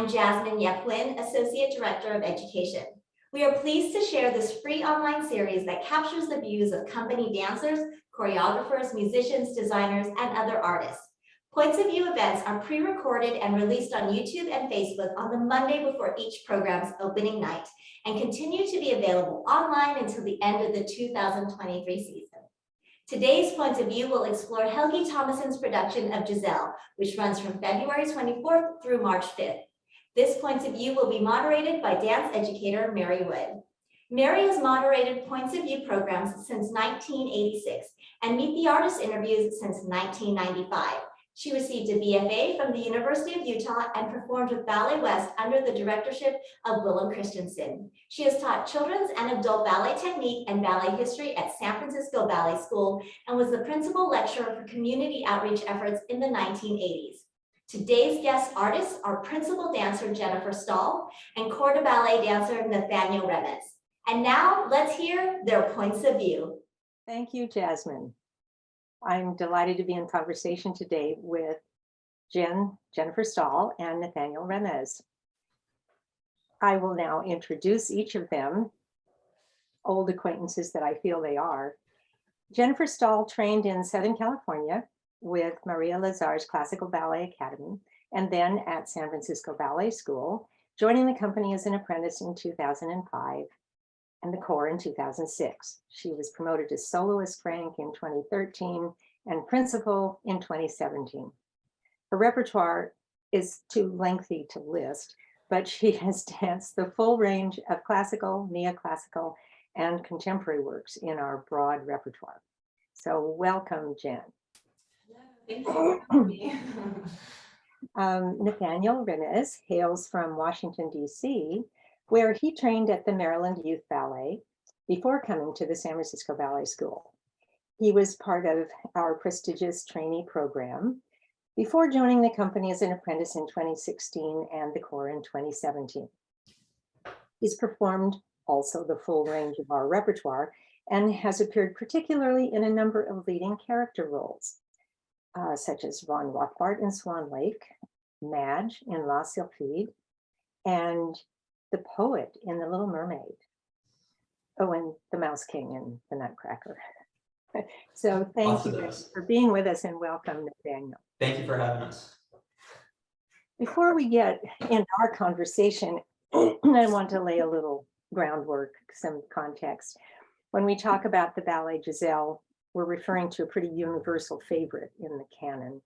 I'm Jasmine Yeplin, Associate Director of Education. We are pleased to share this free online series that captures the views of company dancers, choreographers, musicians, designers, and other artists. Points of View events are pre-recorded and released on YouTube and Facebook on the Monday before each program's opening night and continue to be available online until the end of the 2023 season. Today's Points of View will explore Helgi Thomason's production of Giselle, which runs from February 24th through March 5th. This Points of View will be moderated by dance educator Mary Wood. Mary has moderated Points of View programs since 1986 and Meet the Artist interviews since 1995. She received a BFA from the University of Utah and performed with Ballet West under the directorship of Willem Christensen. She has taught children's and adult ballet technique and ballet history at San Francisco Ballet School and was the principal lecturer for community outreach efforts in the 1980s. Today's guest artists are principal dancer Jennifer Stahl and corps de ballet dancer Nathaniel Remez. And now let's hear their points of view. Thank you, Jasmine. I'm delighted to be in conversation today with Jennifer Stahl and Nathaniel Remez. I will now introduce each of them, old acquaintances that I feel they are. Jennifer Stahl trained in Southern California with Maria Lazar's Classical Ballet Academy and then at San Francisco Ballet School, joining the company as an apprentice in 2005. And the corps in 2006. She was promoted to soloist rank in 2013 and principal in 2017. Her repertoire is too lengthy to list, but she has danced the full range of classical, neoclassical, and contemporary works in our broad repertoire. So welcome, Jen. Thank you for having me. Nathaniel Remez hails from Washington, D.C., where he trained at the Maryland Youth Ballet before coming to the San Francisco Ballet School. He was part of our prestigious trainee program before joining the company as an apprentice in 2016 and the corps in 2017. He's performed also the full range of our repertoire and has appeared particularly in a number of leading character roles, such as Ron Rothbart in Swan Lake, Madge in La Sylphide, and the poet in The Little Mermaid. Oh, and the Mouse King in The Nutcracker. So thank you for being with us and welcome, Nathaniel. Thank you for having us. Before we get into our conversation, I want to lay a little groundwork, some context. When we talk about the ballet Giselle, we're referring to a pretty universal favorite in the canon.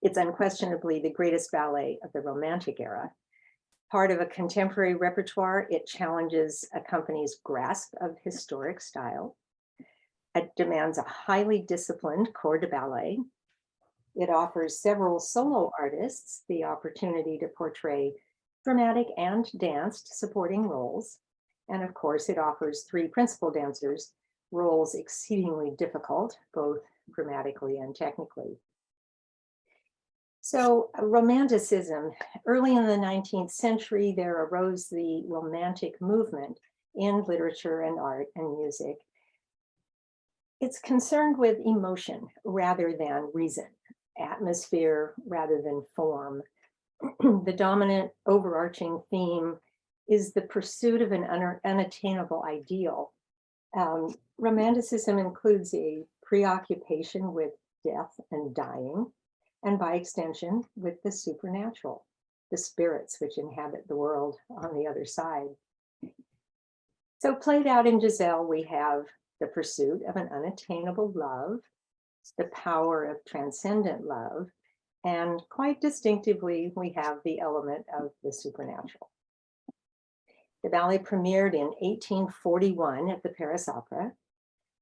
It's unquestionably the greatest ballet of the Romantic era. Part of a contemporary repertoire, it challenges a company's grasp of historic style. It demands a highly disciplined corps de ballet. It offers several solo artists the opportunity to portray dramatic and danced supporting roles. And of course, it offers 3 principal dancers, roles exceedingly difficult, both grammatically and technically. So Romanticism, early in the 19th century, there arose the Romantic movement in literature and art and music. It's concerned with emotion rather than reason, atmosphere rather than form. The dominant overarching theme is the pursuit of an unattainable ideal. Romanticism includes a preoccupation with death and dying, and by extension, with the supernatural, the spirits which inhabit the world on the other side. So played out in Giselle, we have the pursuit of an unattainable love, the power of transcendent love, and quite distinctively, we have the element of the supernatural. The ballet premiered in 1841 at the Paris Opera.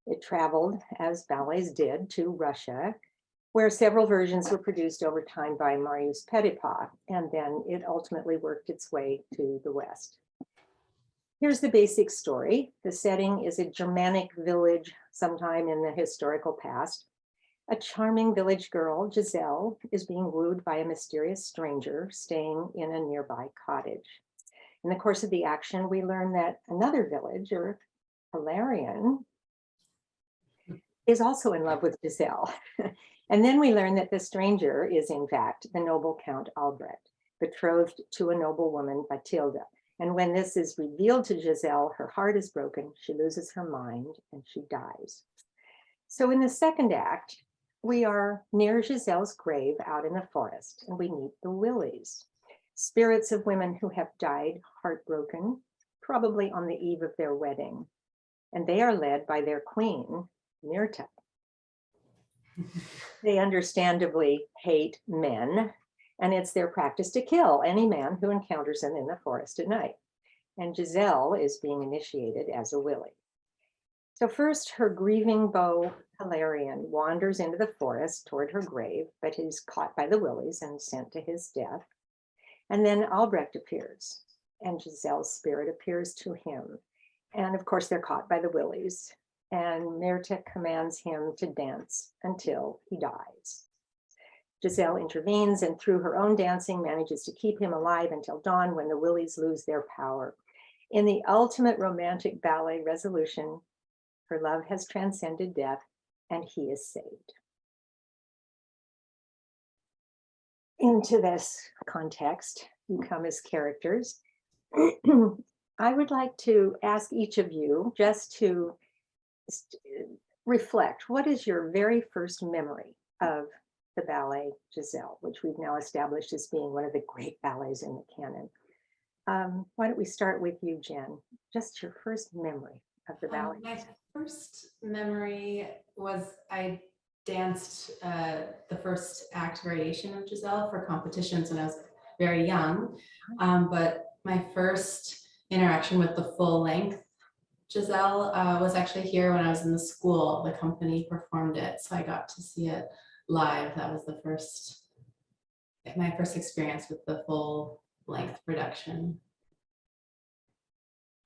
It traveled, as ballets did, to Russia, where several versions were produced over time by Marius Petipa, and then it ultimately worked its way to the West. Here's the basic story. The setting is a Germanic village sometime in the historical past. A charming village girl, Giselle, is being wooed by a mysterious stranger staying in a nearby cottage. In the course of the action, we learn that another villager, Hilarion, is also in love with Giselle. And then we learn that the stranger is in fact the noble Count Albrecht, betrothed to a noblewoman, Bathilda. And when this is revealed to Giselle, her heart is broken, she loses her mind, and she dies. So in the second act, we are near Giselle's grave out in the forest, and we meet the Willies, spirits of women who have died heartbroken, probably on the eve of their wedding. And they are led by their queen, Myrtha. They understandably hate men, and it's their practice to kill any man who encounters them in the forest at night. And Giselle is being initiated as a Willie. So first, her grieving beau, Hilarion, wanders into the forest toward her grave, but he's caught by the Willies and sent to his death. And then Albrecht appears, and Giselle's spirit appears to him. And of course, they're caught by the Willies, and Myrtha commands him to dance until he dies. Giselle intervenes and through her own dancing manages to keep him alive until dawn, when the Willies lose their power. In the ultimate romantic ballet resolution, her love has transcended death and he is saved. Into this context, you come as characters. I would like to ask each of you just to reflect, what is your very first memory of the ballet Giselle, which we've now established as being one of the great ballets in the canon? Why don't we start with you, Jen? Just your first memory of the ballet. My first memory was I danced the first act variation of Giselle for competitions when I was very young. But my first interaction with the full length Giselle was actually here when I was in the school. The company performed it, so I got to see it live. That was my first experience with the full length production.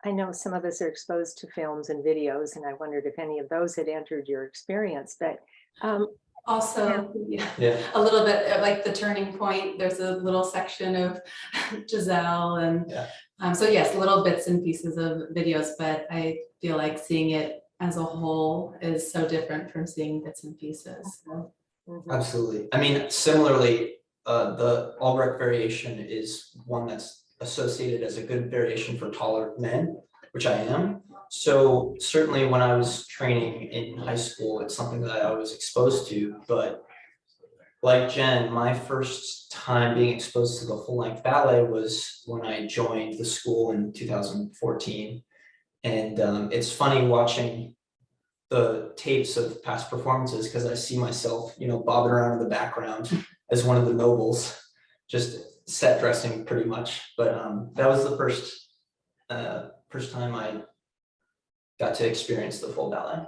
I know some of us are exposed to films and videos, and I wondered if any of those had entered your experience, but also, yeah, a little bit like the turning point. There's a little section of Giselle, and so yes, little bits and pieces of videos, but I feel like seeing it as a whole is so different from seeing bits and pieces. So. Absolutely. I mean, similarly, the Albrecht variation is one that's associated as a good variation for taller men, which I am. So certainly when I was training in high school, it's something that I was exposed to, but like Jen, my first time being exposed to the full length ballet was when I joined the school in 2014. And it's funny watching the tapes of past performances, because I see myself, bobbing around in the background as one of the nobles, just set dressing pretty much. But that was the first time I got to experience the full ballet.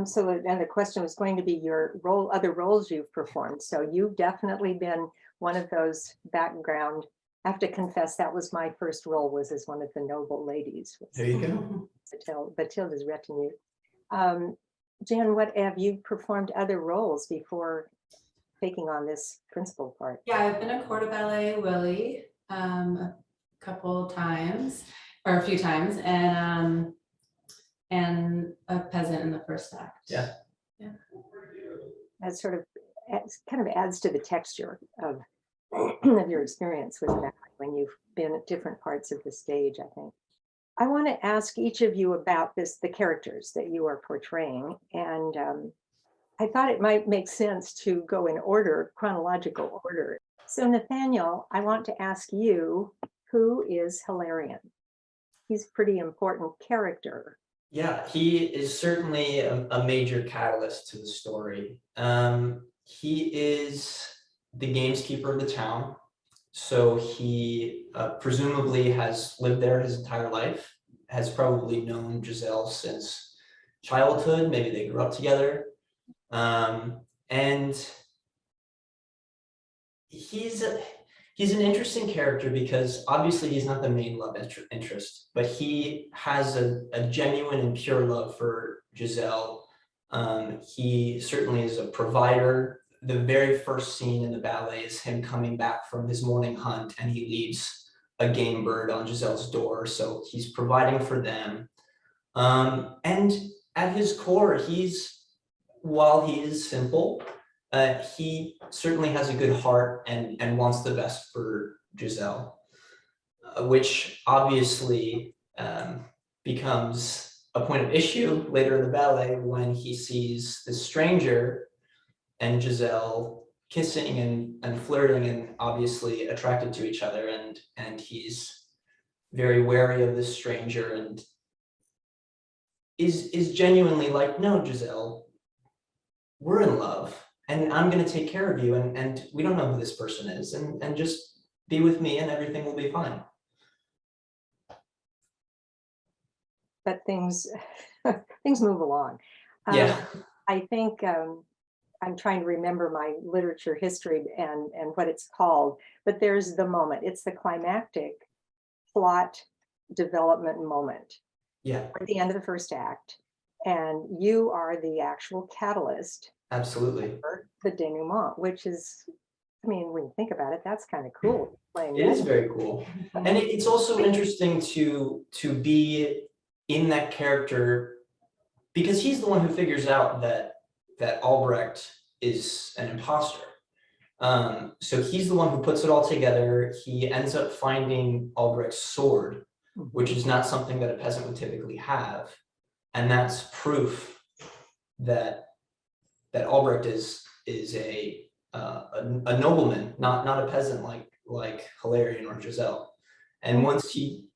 So then the question was going to be your other roles you've performed. So you've definitely been one of those background. I have to confess, that was my first role, was as one of the noble ladies. There you go. Bathilda's retinue. Jan, what have you performed other roles before taking on this principal part? Yeah, I've been a corps de ballet Willie a couple times, or a few times, and a peasant in the first act. Yeah. That sort of kind of adds to the texture of of your experience with that when you've been at different parts of the stage, I think. I want to ask each of you about the characters that you are portraying, and I thought it might make sense to go in order, chronological order. So Nathaniel, I want to ask you, who is Hilarion? He's a pretty important character. Yeah, he is certainly a major catalyst to the story. He is the gameskeeper of the town. So he presumably has lived there his entire life, has probably known Giselle since childhood. Maybe they grew up together. And he's an interesting character because obviously he's not the main love interest, but he has a genuine and pure love for Giselle. He certainly is a provider. The very first scene in the ballet is him coming back from his morning hunt, and he leaves a game bird on Giselle's door. So he's providing for them. And at his core, while he is simple, He certainly has a good heart and wants the best for Giselle, which obviously becomes a point of issue later in the ballet when he sees the stranger and Giselle kissing and flirting and obviously attracted to each other, and he's very wary of this stranger and is genuinely like, no, Giselle, we're in love and I'm going to take care of you, and we don't know who this person is, and just be with me and everything will be fine. But things things move along. Yeah. I think I'm trying to remember my literature history and what it's called, but there's the moment. It's the climactic plot development moment Yeah, at the end of the first act, and you are the actual catalyst absolutely. for the denouement, which is, I mean, when you think about it, that's kind of cool. Playing It is that. very cool. And it's also interesting to be in that character, because he's the one who figures out that Albrecht is an imposter. So he's the one who puts it all together. He ends up finding Albrecht's sword, which is not something that a peasant would typically have. And that's proof that Albrecht is a nobleman, not a peasant like Hilarion or Giselle. And once he,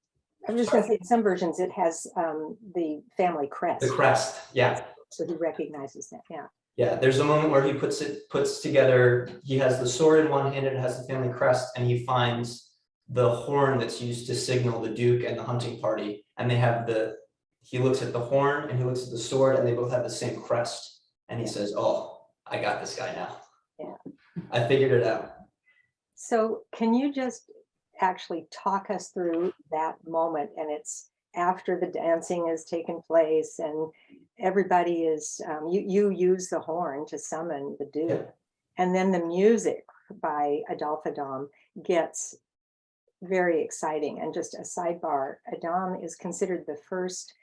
I'm just going to say, in some versions, it has the family crest. the crest, yeah. So he recognizes that, yeah. Yeah, there's a moment where he puts together, he has the sword in one hand, it has the family crest, and he finds the horn that's used to signal the Duke and the hunting party. And they have he looks at the horn and he looks at the sword, and they both have the same crest. And he says, oh, I got this guy now. Yeah. I figured it out. So can you just actually talk us through that moment? And it's after the dancing has taken place and everybody is, you use the horn to summon the Duke. Yeah. And then the music by Adolphe Adam gets very exciting. And just a sidebar, Adam is considered the first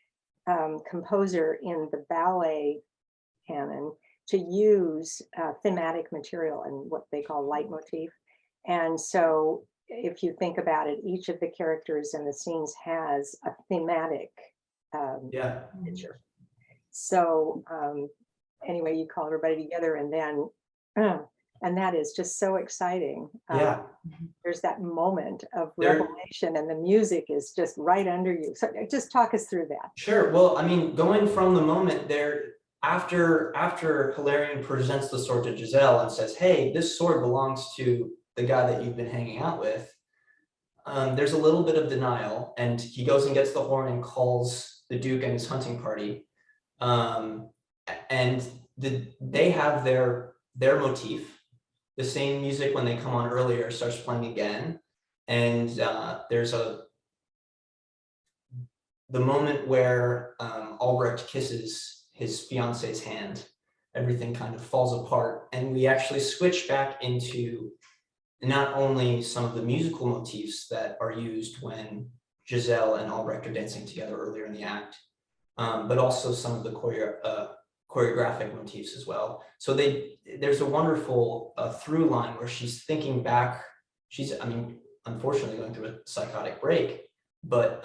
composer in the ballet canon to use thematic material and what they call leitmotif. And so if you think about it, each of the characters in the scenes has a thematic Yeah. picture. So anyway, you call everybody together, and then and that is just so exciting. Yeah. There's that moment of There- revelation, and the music is just right under you. So just talk us through that. Sure. Well, I mean, going from the moment there, after Hilarion presents the sword to Giselle and says, hey, this sword belongs to the guy that you've been hanging out with, there's a little bit of denial, and he goes and gets the horn and calls the Duke and his hunting party. And they have their motif. The same music when they come on earlier starts playing again. And there's the moment where Albrecht kisses his fiance's hand, everything kind of falls apart. And we actually switch back into not only some of the musical motifs that are used when Giselle and Albrecht are dancing together earlier in the act, but also some of the choreographic motifs as well. So there's a wonderful through line where she's thinking back. She's, I mean, unfortunately going through a psychotic break, but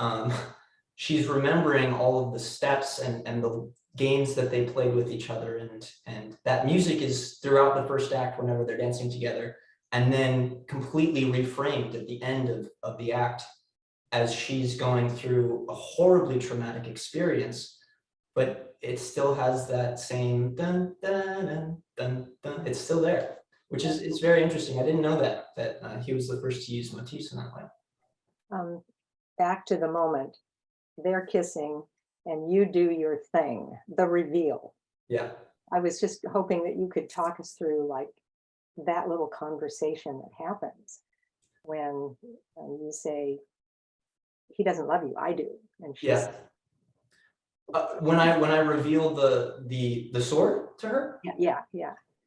she's remembering all of the steps and the games that they played with each other, and that music is throughout the first act whenever they're dancing together, and then completely reframed at the end of the act as she's going through a horribly traumatic experience, but it still has that same dun dun dun dun dun. It's still there, which is very interesting. I didn't know that he was the first to use motifs in that way. Back to the moment, they're kissing and you do your thing, the reveal. Yeah. I was just hoping that you could talk us through like that little conversation that happens when you say, he doesn't love you, I do. And she's, Yeah. When I reveal the sword to her, yeah.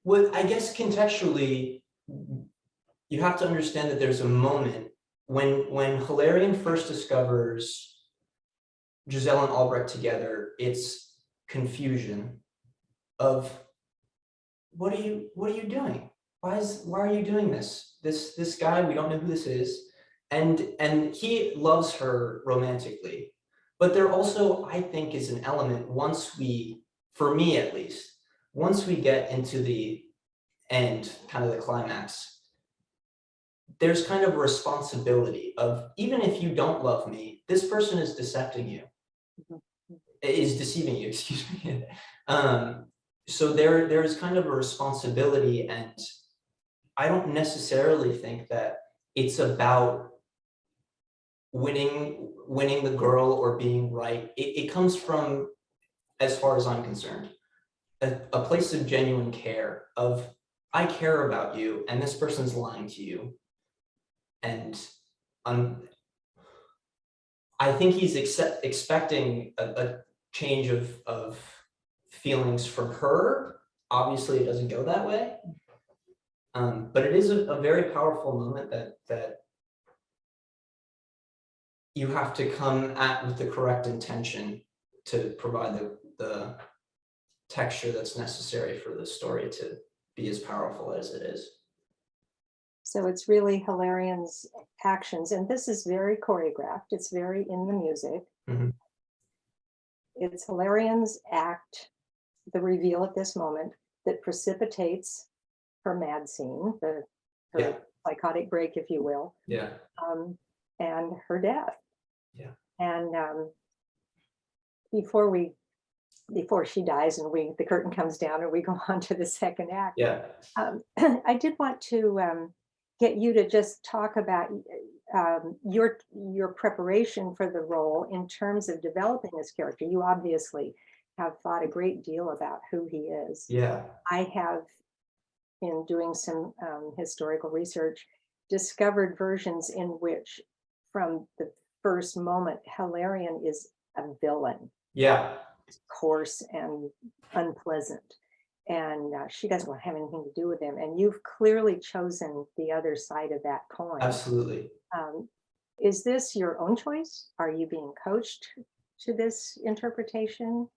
well, I guess contextually, you have to understand that there's a moment when Hilarion first discovers Giselle and Albrecht together, it's confusion of what are you doing? Why are you doing this? This guy, we don't know who this is. And he loves her romantically. But there also, I think, is an element once we, for me at least, once we get into the end, kind of the climax, there's kind of a responsibility of, even if you don't love me, this person is deceiving you, excuse me. So there's kind of a responsibility, and I don't necessarily think that it's about winning the girl or being right. It comes from, as far as I'm concerned, a place of genuine care of, I care about you and this person's lying to you. And I think he's expecting a change of feelings from her. Obviously, it doesn't go that way. But it is a very powerful moment that you have to come at with the correct intention to provide the texture that's necessary for the story to be as powerful as it is. So it's really Hilarian's actions, and this is very choreographed. It's very in the music. Mhm. It's Hilarian's act, the reveal at this moment, that precipitates her mad scene, her Yeah. psychotic break, if you will, Yeah. and her death. Yeah. And before she dies and the curtain comes down and we go on to the second act. Yeah. I did want to get you to just talk about your preparation for the role in terms of developing this character. You obviously have thought a great deal about who he is. Yeah. I have, in doing some historical research, discovered versions in which, from the first moment, Hilarion is a villain, Yeah. coarse and unpleasant, and she doesn't want to have anything to do with him. And you've clearly chosen the other side of that coin. Absolutely. Is this your own choice? Are you being coached to this interpretation?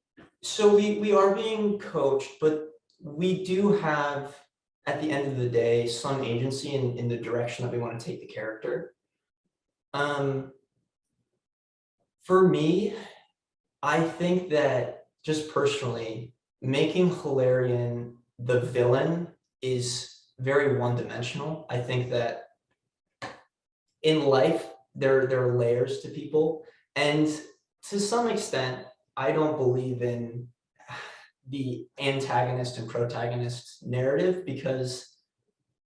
So we are being coached, but we do have, at the end of the day, some agency in the direction that we want to take the character. For me, I think that just personally, making Hilarion the villain is very one-dimensional. I think that in life, there are layers to people, and to some extent, I don't believe in the antagonist and protagonist narrative, because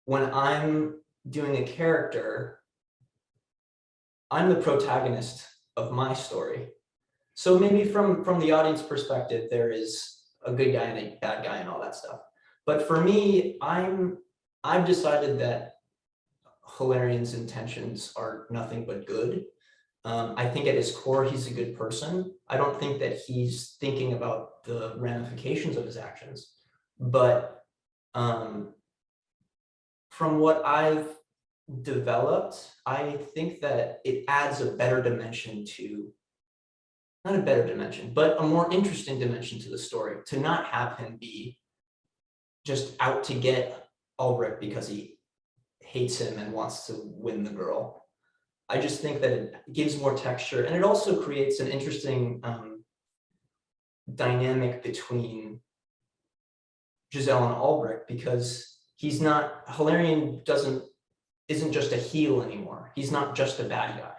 when I'm doing a character, I'm the protagonist of my story. So maybe from the audience perspective, there is a good guy and a bad guy and all that stuff. But for me, I've decided that Hilarion's intentions are nothing but good. I think at his core, he's a good person. I don't think that he's thinking about the ramifications of his actions. But from what I've developed, I think that it adds a better dimension to, not a better dimension, but a more interesting dimension to the story, to not have him be just out to get Albrecht because he hates him and wants to win the girl. I just think that it gives more texture, and it also creates an interesting dynamic between Giselle and Albrecht, because Hilarion isn't just a heel anymore. He's not just a bad guy.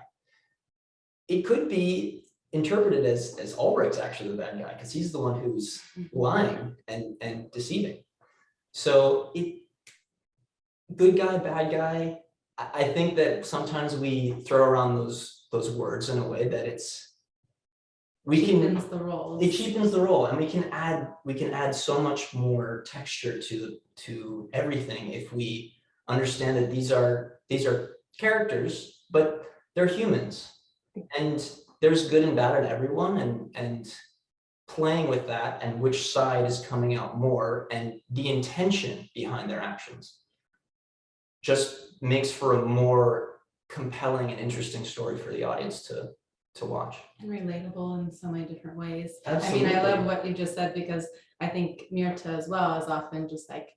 It could be interpreted as Albrecht's actually the bad guy, because he's the one who's lying and deceiving. So good guy, bad guy. I think that sometimes we throw around those words in a way that it cheapens the roles. It cheapens the role, and we can add so much more texture to everything if we understand that these are characters, but they're humans, and there's good and bad in everyone, and playing with that and which side is coming out more and the intention behind their actions just makes for a more compelling and interesting story for the audience to watch. And relatable in so many different ways. Absolutely. I mean, I love what you just said, because I think Myrta as well is often just like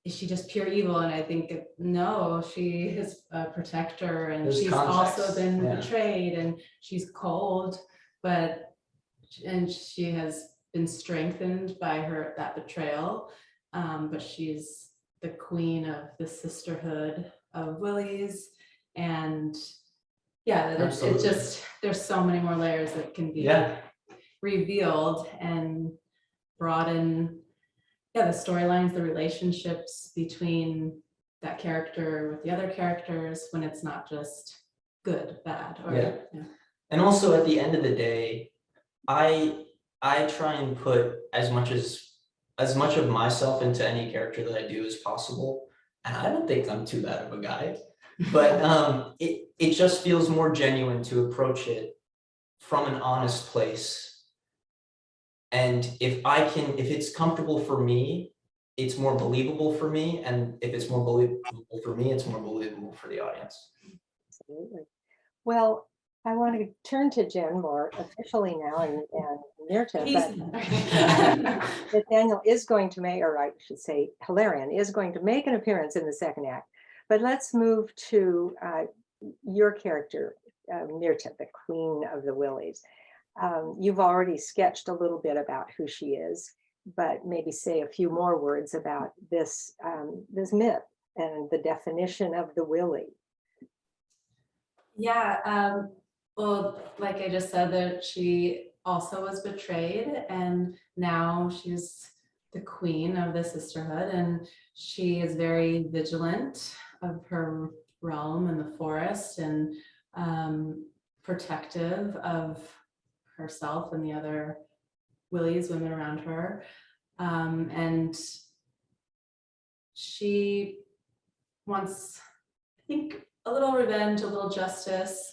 is she just pure evil? And I think no, she is a protector, and There's she's also context, been yeah. betrayed, and she's cold, and she has been strengthened by that betrayal. But she's the queen of the sisterhood of Willies, and yeah, it Absolutely. just, there's so many more layers that can be Yeah, revealed and broaden, yeah, the storylines, the relationships between that character with the other characters, when it's not just good, bad, or Yeah. and also at the end of the day, I try and put as much of myself into any character that I do as possible. And I don't think I'm too bad of a guy, but it just feels more genuine to approach it from an honest place. And if it's comfortable for me, it's more believable for me. And if it's more believable for me, it's more believable for the audience. Absolutely. Well, I want to turn to Jen more officially now and Mirta, but Daniel is going to make, or I should say Hilarion is going to make an appearance in the second act. But let's move to your character, Mirta, the Queen of the Willies. You've already sketched a little bit about who she is, but maybe say a few more words about this myth and the definition of the Willie. Yeah, well, like I just said, that she also was betrayed, and now she's the queen of the sisterhood, and she is very vigilant of her realm and the forest, and protective of herself and the other Willies, women around her. And she wants, I think, a little revenge, a little justice.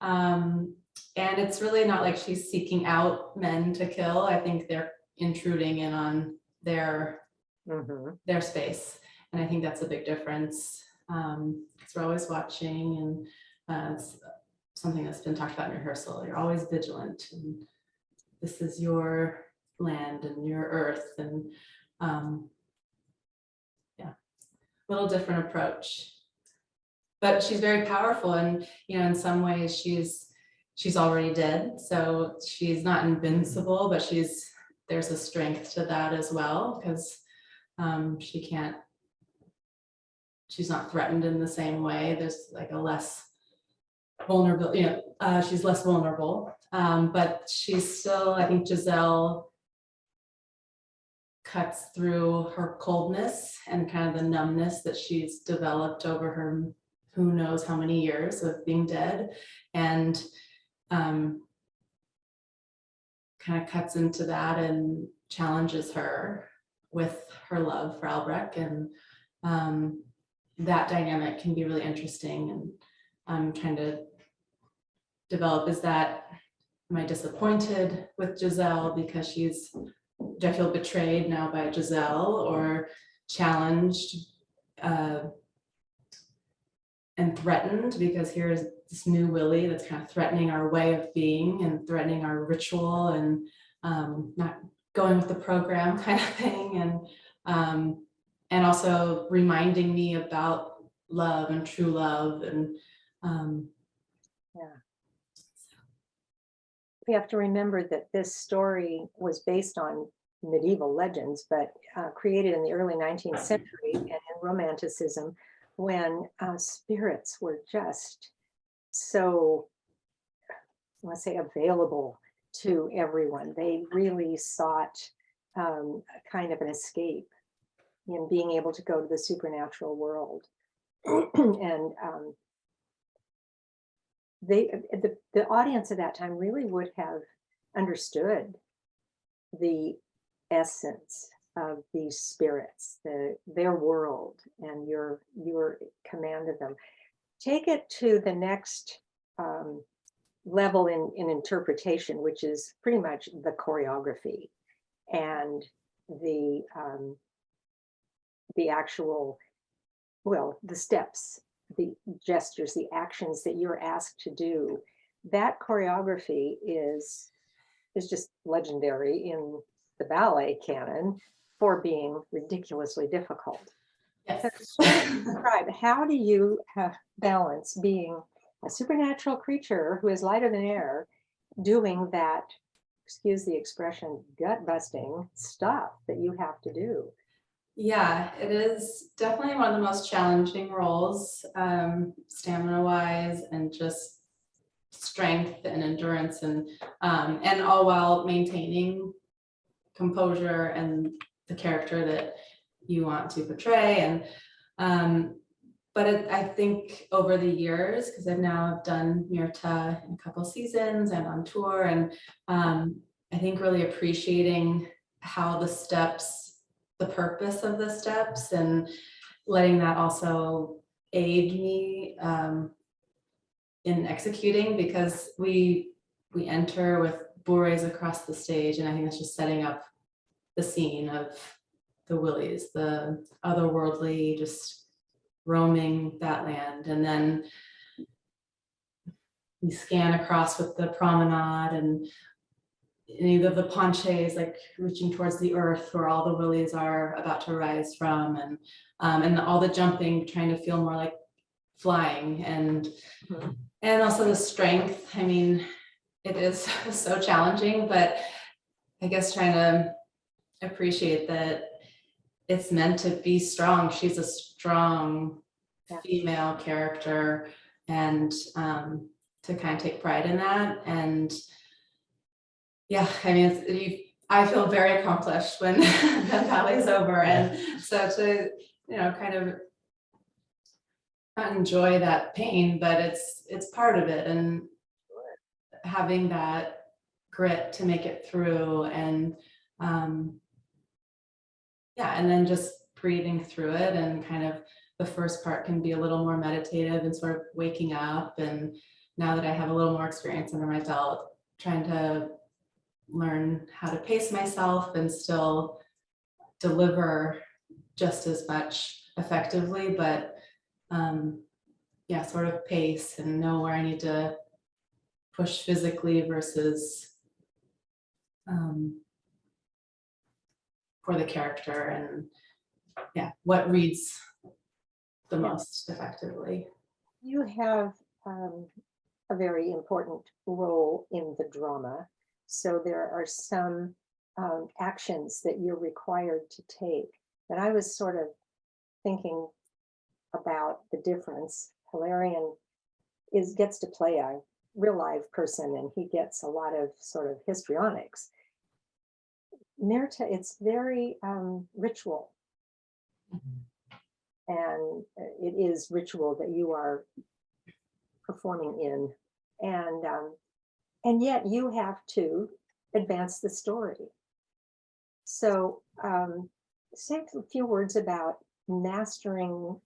And it's really not like she's seeking out men to kill. I think they're intruding in on their space. And I think that's a big difference, because we're always watching, and it's something that's been talked about in rehearsal. You're always vigilant, and this is your land and your earth, and yeah, little different approach. But she's very powerful, and in some ways she's already dead, so she's not invincible, but there's a strength to that as well, because she's not threatened in the same way. There's like a less vulnerable, she's less vulnerable, but she's still, I think Giselle cuts through her coldness and kind of the numbness that she's developed over her who knows how many years of being dead, and kind of cuts into that and challenges her with her love for Albrecht, and that dynamic can be really interesting. And I'm trying to develop, am I disappointed with Giselle because do I feel betrayed now by Giselle, or challenged and threatened because here's this new Willie that's kind of threatening our way of being and threatening our ritual, and not going with the program kind of thing, and also reminding me about love and true love, and we have to remember that this story was based on medieval legends, but created in the early 19th century and in Romanticism, when spirits were just so, let's say, available to everyone. They really sought kind of an escape in being able to go to the supernatural world. And the audience at that time really would have understood the essence of these spirits, their world, and your command of them. Take it to the next level in interpretation, which is pretty much the choreography and the actual, well, the steps, the gestures, the actions that you're asked to do. That choreography is just legendary in the ballet canon for being ridiculously difficult. Yes. Describe, how do you balance being a supernatural creature who is lighter than air, doing that, excuse the expression, gut busting stuff that you have to do? Yeah, it is definitely one of the most challenging roles, stamina wise and just strength and endurance and all while maintaining composure and the character that you want to portray. And but I think over the years, because I've now done Myrta in a couple seasons and on tour, and I think really appreciating how the steps, the purpose of the steps, and letting that also aid me in executing, because we enter with bouets across the stage, and I think that's just setting up the scene of the willies, the otherworldly, just roaming that land. And then we scan across with the promenade and either the penchés, like reaching towards the earth where all the willies are about to rise from, and all the jumping, trying to feel more like flying, and also the strength. I mean, it is so challenging, but I guess trying to appreciate that it's meant to be strong. She's a strong female character, and to kind of take pride in that. And yeah, I mean, I feel very accomplished when the ballet's over, and so to kind of not enjoy that pain, but it's part of it, and having that grit to make it through, and and then just breathing through it. And kind of the first part can be a little more meditative and sort of waking up, and now that I have a little more experience under my belt, trying to learn how to pace myself and still deliver just as much effectively, but sort of pace and know where I need to push physically versus for the character, and what reads the most effectively. You have a very important role in the drama, so there are some actions that you're required to take. And I was sort of thinking about the difference. Hilarion gets to play a real live person, and he gets a lot of sort of histrionics. Myrta, it's very ritual, and it is ritual that you are performing in, and yet you have to advance the story. So say a few words about mastering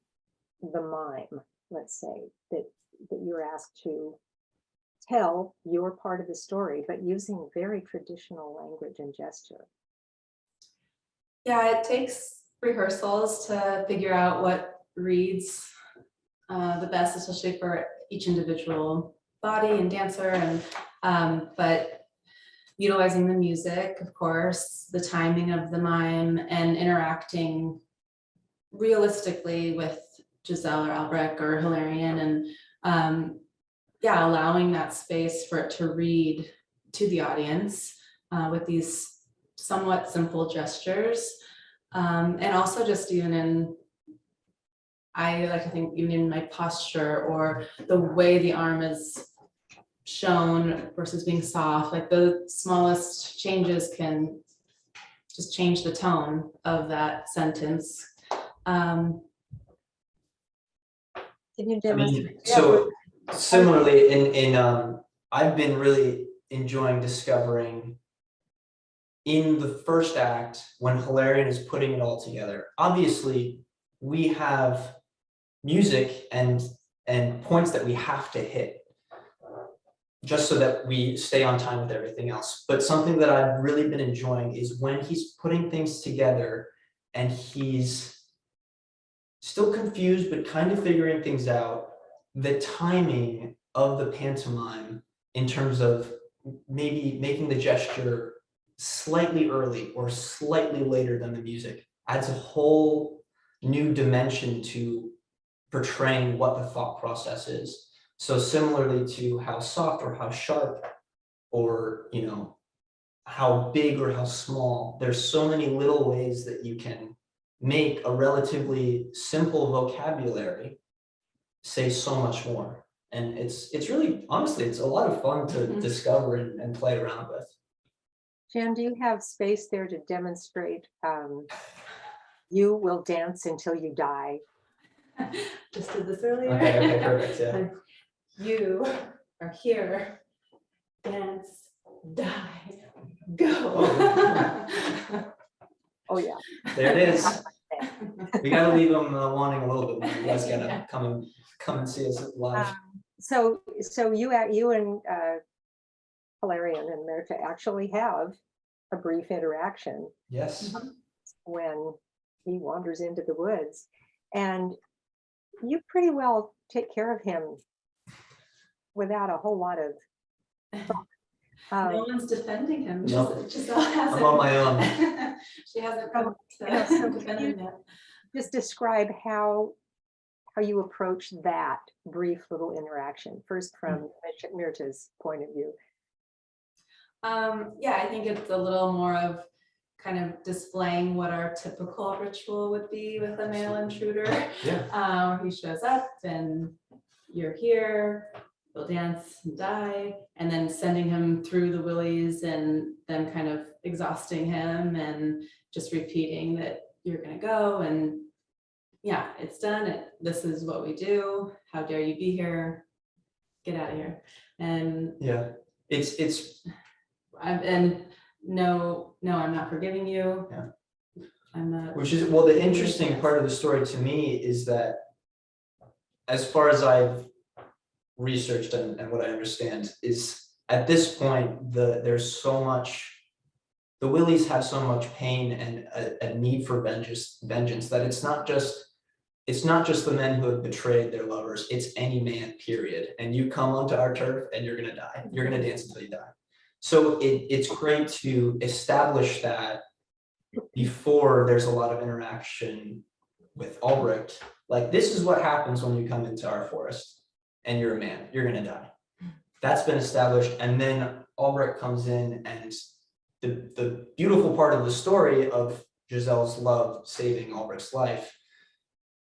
the mime, let's say, that you're asked to tell your part of the story, but using very traditional language and gesture. Yeah, it takes rehearsals to figure out what reads the best, especially for each individual body and dancer, and but utilizing the music, of course, the timing of the mime, and interacting realistically with Giselle or Albrecht or Hilarion, and allowing that space for it to read to the audience with these somewhat simple gestures, and also just even in, I like to think even in my posture or the way the arm is shown versus being soft, like the smallest changes can just change the tone of that sentence. Can you I demonstrate? mean, so similarly, I've been really enjoying discovering in the first act when Hilarion is putting it all together. Obviously, we have music and points that we have to hit, just so that we stay on time with everything else. But something that I've really been enjoying is when he's putting things together and he's still confused, but kind of figuring things out, the timing of the pantomime in terms of maybe making the gesture slightly early or slightly later than the music adds a whole new dimension to portraying what the thought process is. So similarly to how soft or how sharp or, you know, how big or how small, there's so many little ways that you can make a relatively simple vocabulary say so much more. And it's really, honestly, it's a lot of fun to discover and play around with. Jen, do you have space there to demonstrate you will dance until you die? Just did this earlier. Okay, perfect, yeah. Like, you are here, dance, die, go. Oh, yeah. There it is. We gotta leave them wanting a little bit more. You guys gotta Yeah. come and see us live. So you and Hilarion and Mirta actually have a brief interaction Yes. when he wanders into the woods, and you pretty well take care of him without a whole lot of No one's defending him. No. Giselle hasn't. I'm on my own. She hasn't come Yeah, to so defend him yet. just describe how you approach that brief little interaction, first from Mirta's point of view. Yeah, I think it's a little more of kind of displaying what our typical ritual would be with a male intruder. Yeah. He shows up and you're here, you'll dance and die, and then sending him through the willies and then kind of exhausting him and just repeating that you're gonna go and yeah, it's done. This is what we do. How dare you be here? Get out of here. And Yeah. It's and no, I'm not forgiving you. Yeah. I'm not. Which is, well, the interesting part of the story to me is that as far as I've researched and what I understand is at this point, there's so much, the willies have so much pain and a need for vengeance that it's not just the men who have betrayed their lovers, it's any man, period. And you come onto our turf and you're gonna die. You're gonna dance until you die. So it's great to establish that before there's a lot of interaction with Albrecht. Like, this is what happens when you come into our forest and you're a man, you're gonna die. That's been established. And then Albrecht comes in, and the beautiful part of the story of Giselle's love saving Albrecht's life,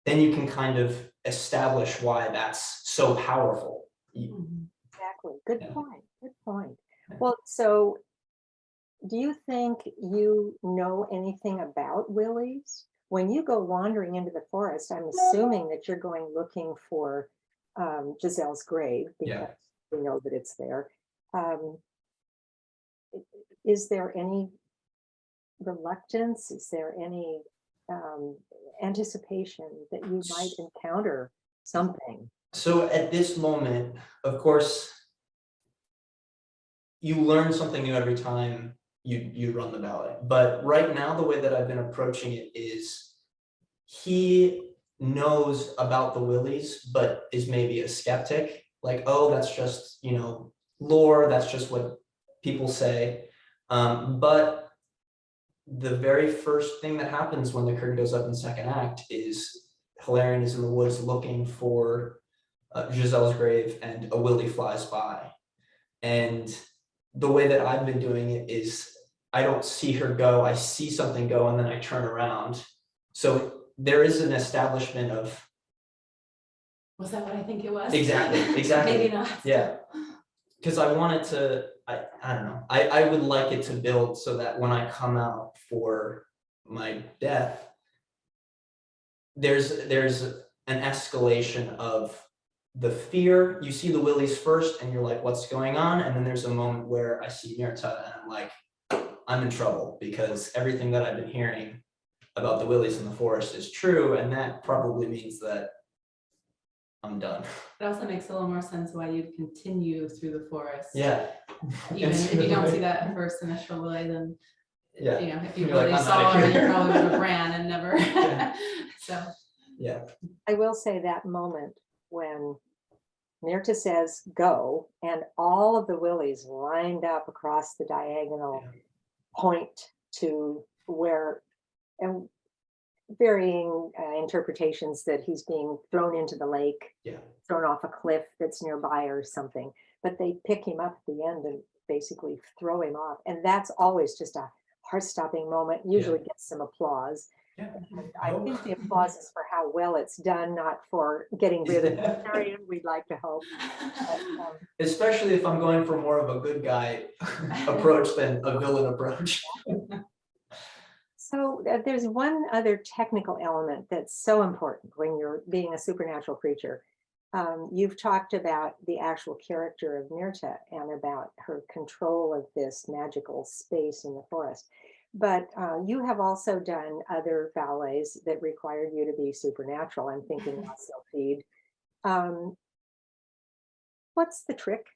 then you can kind of establish why that's so powerful. Exactly. Good Yeah. point. Good point. Yeah. Well, so do you think you know anything about willies? When you go wandering into the forest, I'm assuming that you're going looking for Giselle's grave, because Yeah. we know that it's there. Is there any reluctance? Is there any anticipation that you might encounter something? So at this moment, of course, you learn something new every time you run the ballet. But right now, the way that I've been approaching it is he knows about the willies, but is maybe a skeptic. Like, oh, that's just, you know, lore. That's just what people say. But the very first thing that happens when the curtain goes up in the second act is Hilarion is in the woods looking for Giselle's grave, and a willie flies by. And the way that I've been doing it is I don't see her go, I see something go, and then I turn around. So there is an establishment of. Was that what I think it was? Exactly. Maybe not. Yeah. Because I wanted to, I don't know, I would like it to build so that when I come out for my death, there's an escalation of the fear. You see the willies first and you're like, what's going on? And then there's a moment where I see Mirta and I'm like, I'm in trouble, because everything that I've been hearing about the willies in the forest is true. And that probably means that I'm done. It also makes a little more sense why you'd continue through the forest. Yeah. Even if you don't see that first initial willy, then, Yeah. you know, if you You're like, really "I'm saw outta her, you here." probably would have ran and never. Yeah. So. Yeah. I will say that moment when Mirta says go, and all of the willies lined up across the diagonal Yeah. point to where, and varying interpretations that he's being thrown into the lake, Yeah. thrown off a cliff that's nearby or something. But they pick him up at the end and basically throw him off. And that's always just a heart-stopping moment, usually gets some applause. Yeah. And I think the applause is for how well it's done, not for getting rid of the Marion, we'd like to hope. But, Especially if I'm going for more of a good guy approach than a villain approach. so there's one other technical element that's so important when you're being a supernatural creature. You've talked about the actual character of Mirta and about her control of this magical space in the forest. But you have also done other ballets that required you to be supernatural. I'm thinking about Sylphide. What's the trick?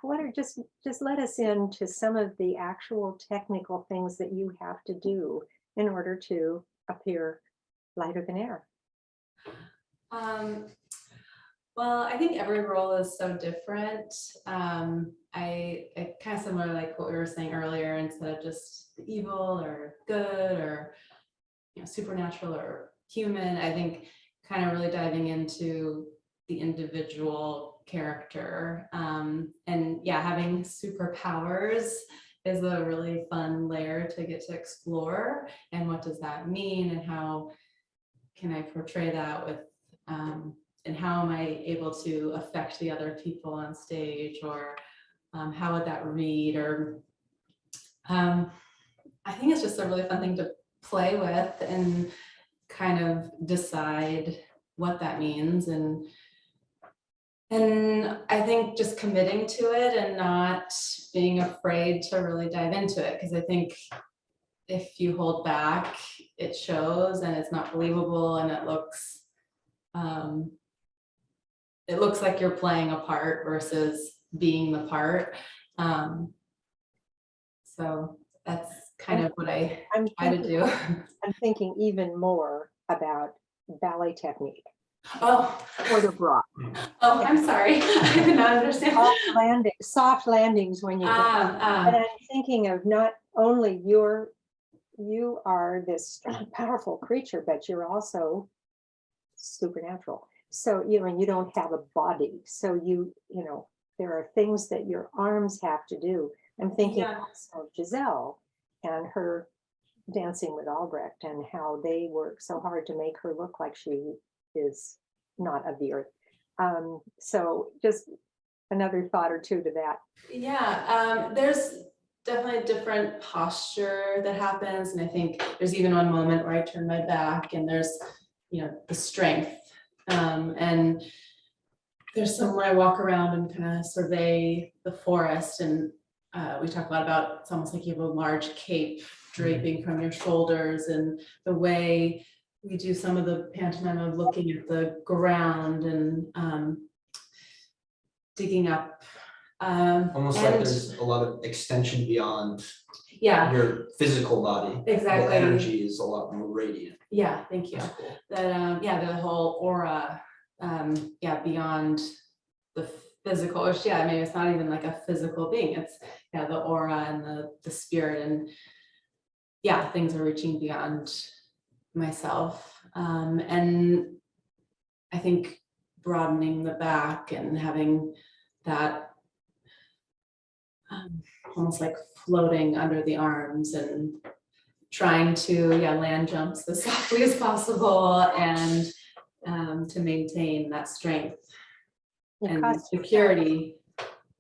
What are just let us into some of the actual technical things that you have to do in order to appear lighter than air? Well, I think every role is so different. I kind of similar like what we were saying earlier, instead of just evil or good or supernatural or human, I think kind of really diving into the individual character. And yeah, having superpowers is a really fun layer to get to explore. And what does that mean? And how can I portray that with and how am I able to affect the other people on stage, or how would that read? Or I think it's just a really fun thing to play with and kind of decide what that means. And I think just committing to it and not being afraid to really dive into it, because I think if you hold back, it shows and it's not believable, and it looks like you're playing a part versus being the part. So that's kind of what I try to do. I'm thinking even more about ballet technique Oh, or the bra. I'm sorry. I did not understand. Soft landings when you go. But I'm thinking of not only you are this powerful creature, but you're also supernatural. So, and you don't have a body. So there are things that your arms have to do. I'm thinking also of Giselle and her dancing with Albrecht and how they work so hard to make her look like she is not of the earth. So just another thought or two to that. Yeah, there's definitely a different posture that happens. And I think there's even one moment where I turn my back and there's, the strength. And there's some where I walk around and kind of survey the forest, and we talk a lot about, it's almost like you have a large cape draping from your shoulders, and the way we do some of the pantomime of looking at the ground and digging up. Almost like there's a lot of extension beyond your physical body. Exactly. The energy is a lot more radiant. Yeah, thank you. That's cool. That the whole aura, beyond the physical, which maybe it's not even like a physical being. It's the aura and the spirit, and things are reaching beyond myself. And I think broadening the back and having that almost like floating under the arms and trying to land jumps as softly as possible, and to maintain that strength and security.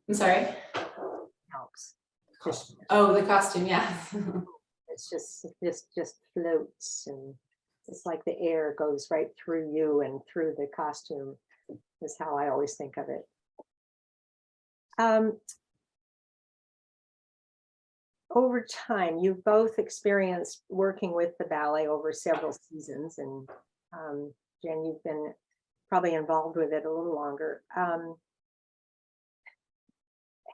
I'm sorry. Helps. Oh, the costume, It's just floats, and it's like the air goes right through you and through the costume, is how I always think of it. Over time, you've both experienced working with the ballet over several seasons, and Jen, you've been probably involved with it a little longer.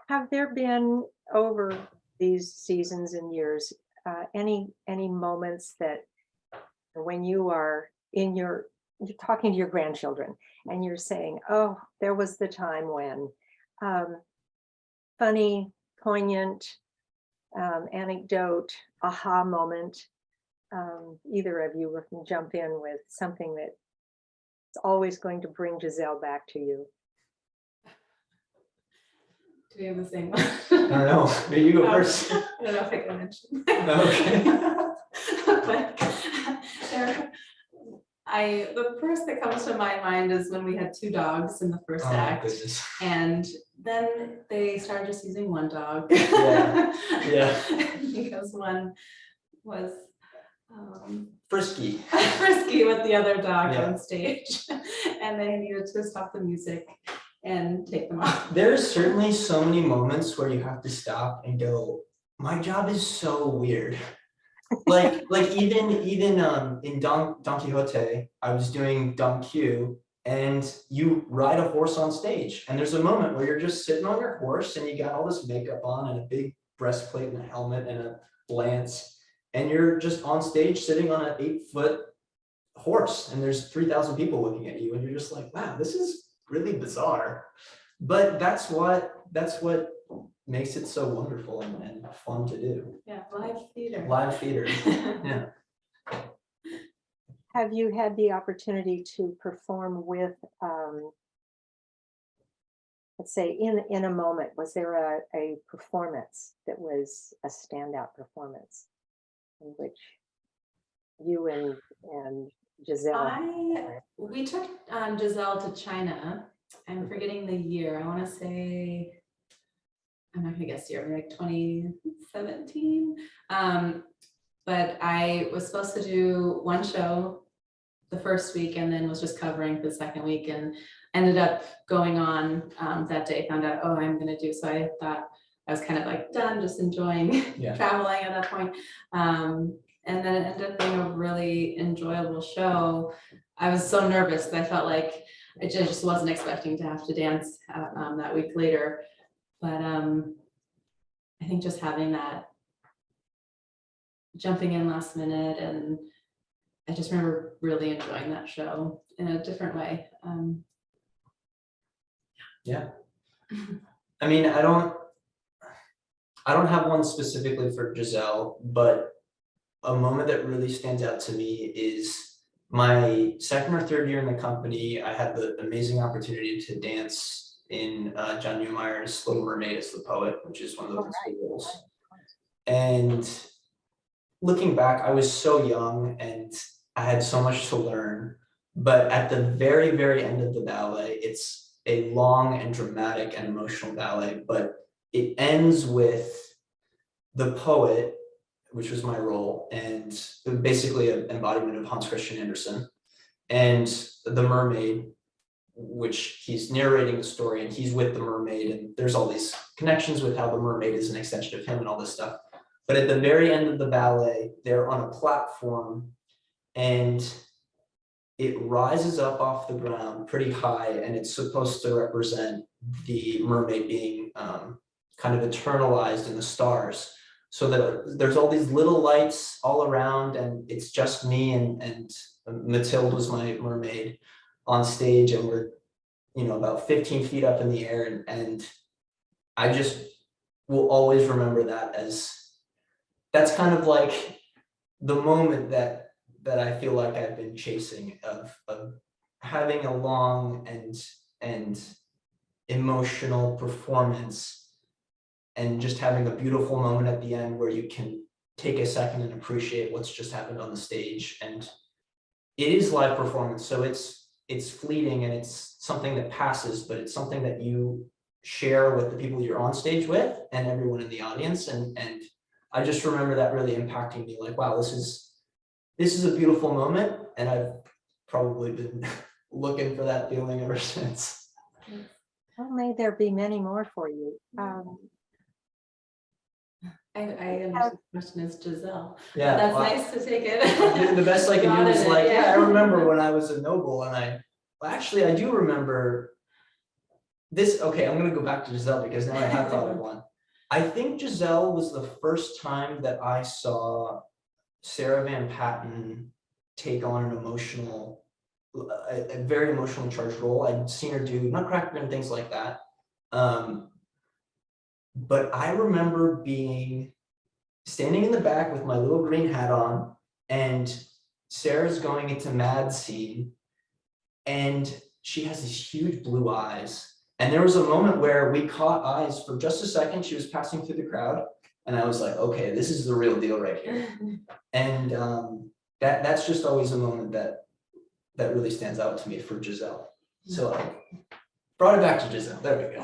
Have there been, over these seasons and years, any moments that when you are you're talking to your grandchildren and you're saying, oh, there was the time when, funny, poignant, anecdote, aha moment, either of you can jump in with something that is always going to bring Giselle back to you. Do we have the same one? I don't know, maybe you go first. I don't know if I can mention. Okay. But the first that comes to my mind is when we had 2 dogs in the first Oh, act, goodness. and then they started just using 1 dog. Yeah. Because one was Frisky. frisky with the other dog Yeah. on stage, and they needed to stop the music and take them off. There's certainly so many moments where you have to stop and go, my job is so weird. Like even in Don Quixote, I was doing Don Q, and you ride a horse on stage, and there's a moment where you're just sitting on your horse and you got all this makeup on and a big breastplate and a helmet and a lance, and you're just on stage sitting on an 8-foot horse, and there's 3,000 people looking at you, and you're just like, wow, this is really bizarre. But that's what makes it so wonderful and fun to do. Yeah, live theater. Live theater. Yeah. Have you had the opportunity to perform with, let's say, in a moment, was there a performance that was a standout performance in which you and Giselle? We took Giselle to China. I'm forgetting the year. I want to say, I'm not gonna guess the year, maybe like 2017. But I was supposed to do 1 show the first week and then was just covering for the second week, and ended up going on that day, found out, oh, I'm gonna do, so I thought I was kind of like done, just enjoying Yeah. traveling at that point. And then it ended up being a really enjoyable show. I was so nervous that I felt like I just wasn't expecting to have to dance that week later. But I think just having that, jumping in last minute, and I just remember really enjoying that show in a different way. Yeah. I mean, I don't have one specifically for Giselle, but a moment that really stands out to me is my 2nd or 3rd year in the company. I had the amazing opportunity to dance in John Neumeier's Little Mermaid as the poet, which is one of the principal roles. And looking back, I was so young and I had so much to learn. But at the very, very end of the ballet, it's a long and dramatic and emotional ballet, but it ends with the poet, which was my role, and basically an embodiment of Hans Christian Andersen, and the mermaid, which he's narrating the story, and he's with the mermaid, and there's all these connections with how the mermaid is an extension of him and all this stuff. But at the very end of the ballet, they're on a platform, and it rises up off the ground pretty high, and it's supposed to represent the mermaid being kind of eternalized in the stars. So that there's all these little lights all around, and it's just me and Mathilde was my mermaid on stage, and we're, you know, about 15 feet up in the air, and I just will always remember that as, that's kind of like the moment that I feel like I've been chasing, of having a long and emotional performance, and just having a beautiful moment at the end where you can take a second and appreciate what's just happened on the stage. And it is live performance, so it's fleeting and it's something that passes, but it's something that you share with the people you're on stage with and everyone in the audience. And I just remember that really impacting me, like, wow, this is a beautiful moment, and I've probably been looking for that feeling ever since. Well, may there be many more for you. I understand the question is Giselle. Yeah, That's well, nice to take it. the best I can do is Broaden it, like, yeah, I remember when I was a noble, and actually I do remember this. Okay, I'm gonna go back to Giselle because now I have thought of one. I think Giselle was the first time that I saw Sarah Van Patten take on an emotional, a very emotionally charged role. I'd seen her do Nutcracker and things like that. But I remember standing in the back with my little green hat on, and Sarah's going into mad scene, and she has these huge blue eyes. And there was a moment where we caught eyes for just a second. She was passing through the crowd, and I was like, okay, this is the real deal right here. And that's just always a moment that really stands out to me for Giselle. So I brought it back to Giselle. There we go.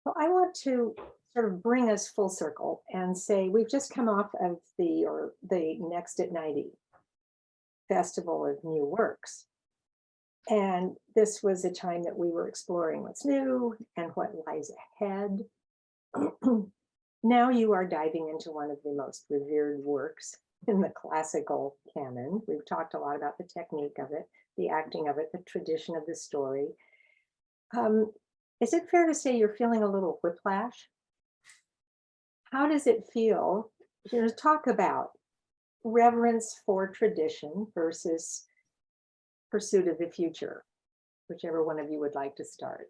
Well, I want to sort of bring us full circle and say we've just come off of the Next at 90 Festival of New Works. And this was a time that we were exploring what's new and what lies ahead. Now you are diving into one of the most revered works in the classical canon. We've talked a lot about the technique of it, the acting of it, the tradition of the story. Is it fair to say you're feeling a little whiplash? How does it feel to talk about reverence for tradition versus pursuit of the future? Whichever one of you would like to start.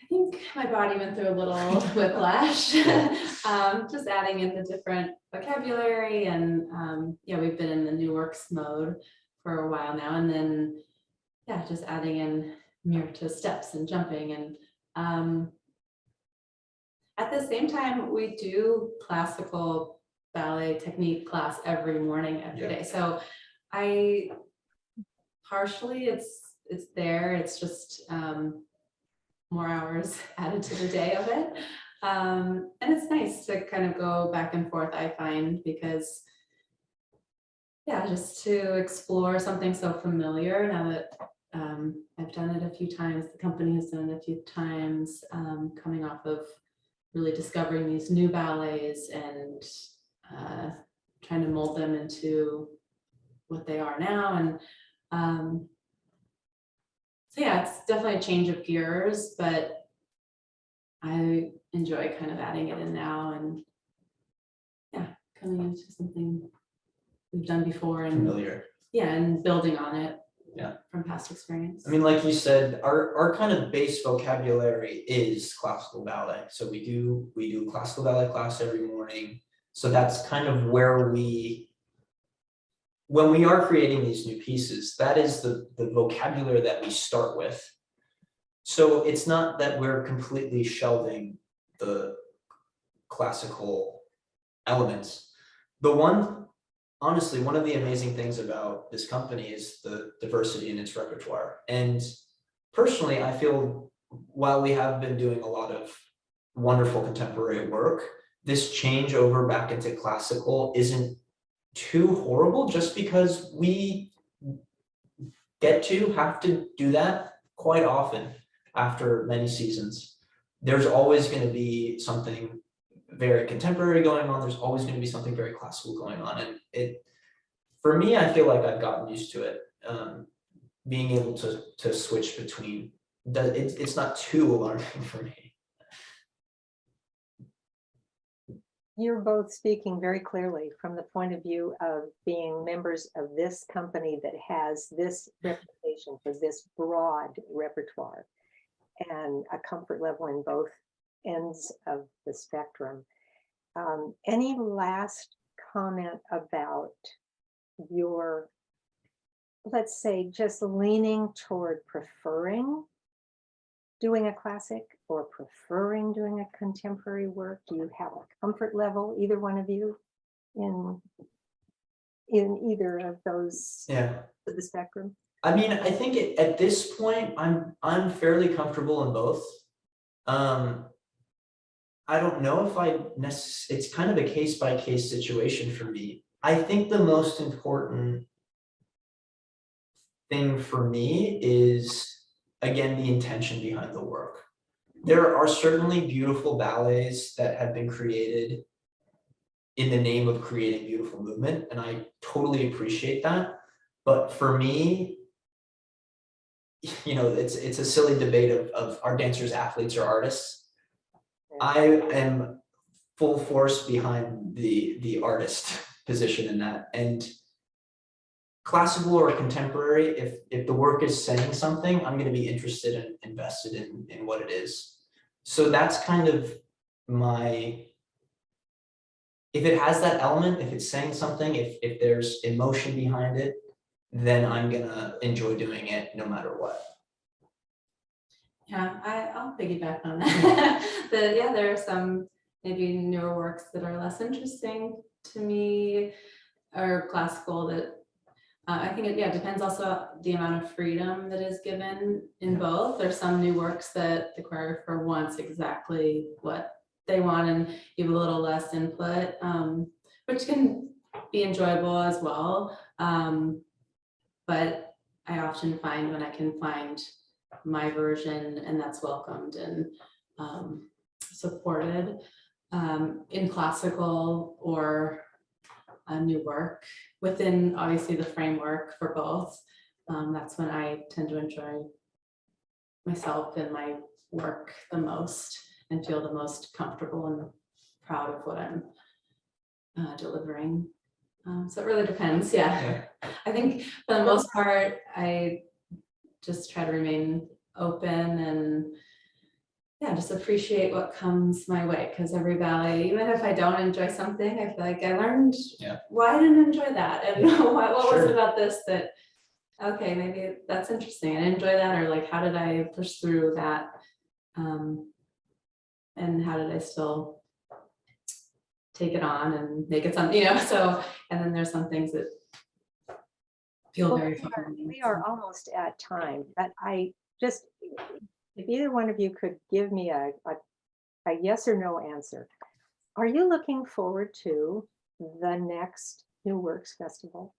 I think my body went through a little whiplash, just adding in the different vocabulary, and yeah, we've been in the new works mode for a while now, and then yeah, just adding in to steps and jumping, and at the same time we do classical ballet technique class every morning, every day. So I partially it's there, it's just more hours added to the day of it. And it's nice to kind of go back and forth, I find, because yeah, just to explore something so familiar now that I've done it a few times, the company has done it a few times, coming off of really discovering these new ballets and trying to mold them into what they are now. And so yeah, it's definitely a change of gears, but I enjoy kind of adding it in now and yeah, coming into something we've done before and Familiar. yeah, and building on it. Yeah. From past experience. I mean, like you said, our kind of base vocabulary is classical ballet. So we do classical ballet class every morning. So that's kind of where when we are creating these new pieces, that is the vocabulary that we start with. So it's not that we're completely shelving the classical elements. Honestly, one of the amazing things about this company is the diversity in its repertoire. And personally, I feel while we have been doing a lot of wonderful contemporary work, this changeover back into classical isn't too horrible, just because we have to do that quite often after many seasons. There's always going to be something very contemporary going on. There's always going to be something very classical going on. And for me, I feel like I've gotten used to it. Being able to switch between, it's not too alarming for me. You're both speaking very clearly from the point of view of being members of this company that has this reputation for this broad repertoire and a comfort level in both ends of the spectrum. Any last comment about your, let's say, just leaning toward preferring doing a classic or preferring doing a contemporary work? Do you have a comfort level, either one of you, in either of those of the spectrum? I mean, I think at this point, I'm fairly comfortable in both. I don't know if it's kind of a case-by-case situation for me. I think the most important thing for me is, again, the intention behind the work. There are certainly beautiful ballets that have been created in the name of creating beautiful movement, and I totally appreciate that. But for me, it's a silly debate of are dancers athletes or artists? I am full force behind the artist position in that. And classical or contemporary, if the work is saying something, I'm going to be interested and invested in what it is. So that's kind of if it has that element, if it's saying something, if there's emotion behind it, then I'm gonna enjoy doing it no matter what. Yeah, I'll piggyback on that. There are some maybe newer works that are less interesting to me, or classical that I think it depends also the amount of freedom that is given in both. There's some new works that the choreographer wants exactly what they want and give a little less input, which can be enjoyable as well. But I often find when I can find my version and that's welcomed and supported in classical or a new work within obviously the framework for both, that's when I tend to enjoy myself and my work the most and feel the most comfortable and proud of what I'm delivering. So it really depends. Yeah. I think for the most part, I just try to remain open and just appreciate what comes my way, because every ballet, even if I don't enjoy something, I feel like I learned why I didn't enjoy that and what was it about this that, okay, maybe that's interesting, I didn't enjoy that, or like how did I push through that, and how did I still take it on and make it something, so, and then there's some things that feel Well, very fulfilling. we are almost at time, but I just, if either one of you could give me a yes or no answer. Are you looking forward to the next New Works Festival?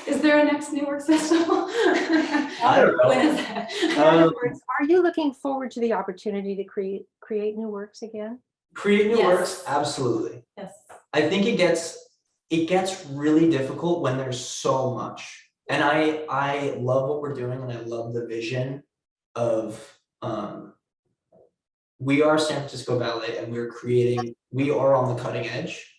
Is there a next New Works Festival? I don't know. When is that? In other words, are you looking forward to the opportunity to create new works again? Create new Yes. works, absolutely. Yes. I think it gets really difficult when there's so much. And I love what we're doing and I love the vision of we are San Francisco Ballet and we are on the cutting edge.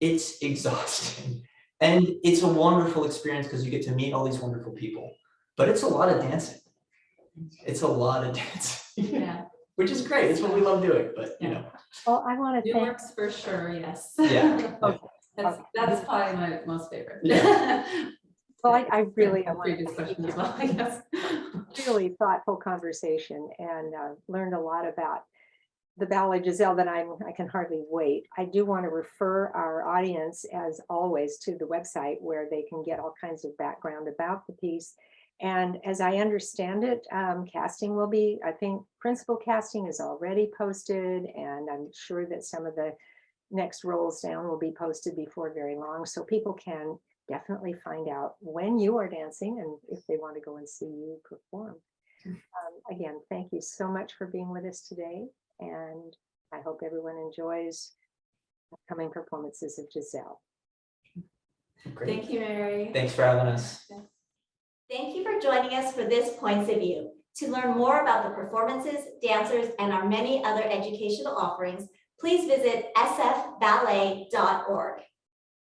It's exhausting. And it's a wonderful experience because you get to meet all these wonderful people. But it's a lot of dancing. It's a lot of dancing. Yeah. Which is great. It's what we love doing, but you know. Well, I want to New thank. Works for sure, yes. Yeah. That's probably my most favorite. Yeah. Well, I really, I want Previous to thank question you. as well, I guess. Really thoughtful conversation and learned a lot about the ballet Giselle that I can hardly wait. I do want to refer our audience, as always, to the website where they can get all kinds of background about the piece. And as I understand it, casting will be, I think principal casting is already posted, and I'm sure that some of the next rolls down will be posted before very long. So people can definitely find out when you are dancing and if they want to go and see you perform. Again, thank you so much for being with us today. And I hope everyone enjoys upcoming performances of Giselle. Great. Thank you, Mary. Thanks for having us. Thank you for joining us for this Points of View. To learn more about the performances, dancers, and our many other educational offerings, please visit sfballet.org.